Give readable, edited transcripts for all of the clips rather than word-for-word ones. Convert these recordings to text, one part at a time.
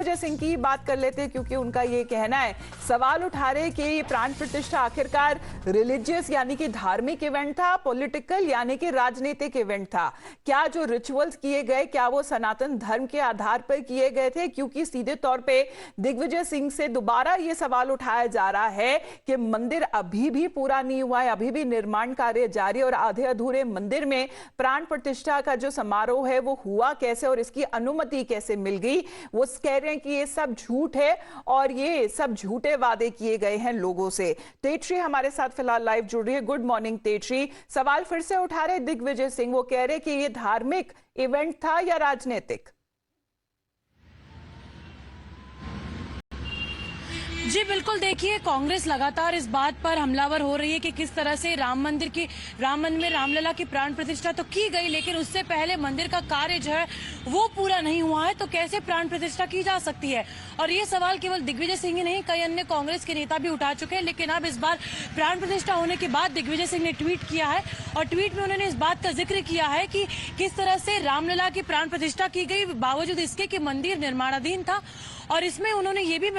दिग्विजय सिंह की बात कर लेते हैं क्योंकि उनका ये कहना है, सवाल उठा रहे कि ये प्राण प्रतिष्ठा आखिरकार रिलीजियस यानी कि धार्मिक इवेंट था, पॉलिटिकल यानी कि राजनीतिक इवेंट था। क्या जो रिचुअल्स किए गए क्या वो सनातन धर्म के आधार पर किए गए थे? क्योंकि सीधे तौर पे दिग्विजय सिंह से दोबारा ये सवाल उठाया जा रहा है कि मंदिर अभी भी पूरा नहीं हुआ है, अभी भी निर्माण कार्य जारी और आधे अधूरे मंदिर में प्राण प्रतिष्ठा का जो समारोह है वो हुआ कैसे और इसकी अनुमति कैसे मिल गई। वो कह रहे हैं कि ये सब झूठ है और ये सब झूठे वादे किए गए हैं लोगों से। तेजश्री हमारे साथ फिलहाल लाइव जुड़ रही है। Good morning Tejashree. सवाल फिर से उठा रहे दिग्विजय सिंह, वो कह रहे कि ये धार्मिक इवेंट था या राजनीतिक? जी बिल्कुल, देखिए कांग्रेस लगातार इस बात पर हमलावर हो रही है कि किस तरह से राम मंदिर में रामलला की प्राण प्रतिष्ठा तो की गई, लेकिन उससे पहले मंदिर का कार्य जो है वो पूरा नहीं हुआ है, तो कैसे प्राण प्रतिष्ठा की जा सकती है। और ये सवाल केवल दिग्विजय सिंह ही नहीं, कई अन्य कांग्रेस के नेता भी उठा चुके हैं। लेकिन अब इस बार प्राण प्रतिष्ठा होने के बाद दिग्विजय सिंह ने ट्वीट किया है और ट्वीट में उन्होंने इस बात का जिक्र किया है कि किस तरह से रामलला की प्राण प्रतिष्ठा की गई बावजूद इसके कि मंदिर निर्माणाधीन था। और इसमें उन्होंने ये भी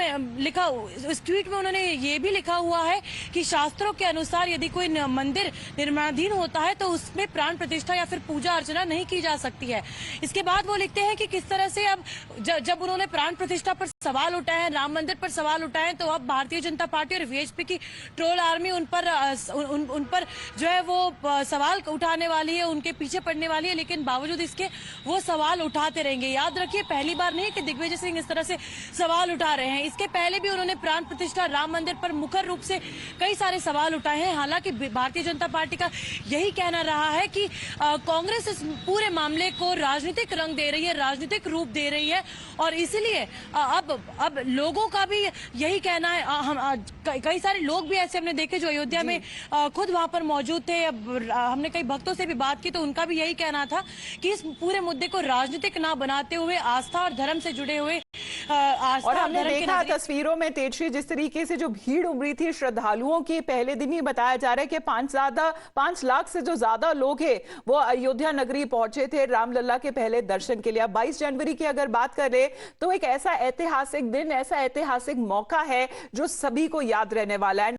लिखा, इस ट्वीट में उन्होंने ये भी लिखा हुआ है कि शास्त्रों के अनुसार यदि कोई मंदिर निर्माणाधीन होता है तो उसमें प्राण प्रतिष्ठा या फिर पूजा अर्चना नहीं की जा सकती है। इसके बाद वो लिखते हैं कि किस तरह से अब जब उन्होंने प्राण प्रतिष्ठा पर सवाल उठाए हैं, राम मंदिर पर सवाल उठाए हैं, तो अब भारतीय जनता पार्टी और वीएचपी की ट्रोल आर्मी उन पर जो है वो सवाल उठाने वाली है, उनके पीछे पड़ने वाली है। लेकिन बावजूद इसके वो सवाल उठाते रहेंगे। याद रखिए, पहली बार नहीं कि दिग्विजय सिंह इस तरह से सवाल उठा रहे हैं। इसके पहले भी उन्होंने प्राण प्रतिष्ठा राम मंदिर पर मुखर रूप से कई सारे सवाल उठाए हैं। हालांकि भारतीय जनता पार्टी का यही कहना रहा है कि कांग्रेस इस पूरे मामले को राजनीतिक रंग दे रही है, राजनीतिक रूप दे रही है और इसलिए अब लोगों का भी यही कहना है। हम कई सारे लोग भी ऐसे हमने देखे जो अयोध्या में खुद वहां पर मौजूद थे। हमने कई भक्तों से भी बात की तो उनका भी यही कहना था कि इस पूरे मुद्दे को राजनीतिक ना बनाते हुए आस्था और धर्म से जुड़े हुए और हमने देखा तस्वीरों में तेजश्री जिस तरीके से जो भीड़ उमड़ी थी श्रद्धालुओं की, पहले दिन ही बताया जा रहा है कि 5 लाख से जो ज्यादा लोग हैं वो अयोध्या नगरी पहुंचे थे रामलला के पहले दर्शन के लिए। 22 जनवरी की अगर बात करें तो एक ऐसा ऐतिहासिक दिन, ऐसा ऐतिहासिक मौका है जो सभी को याद रहने वाला है।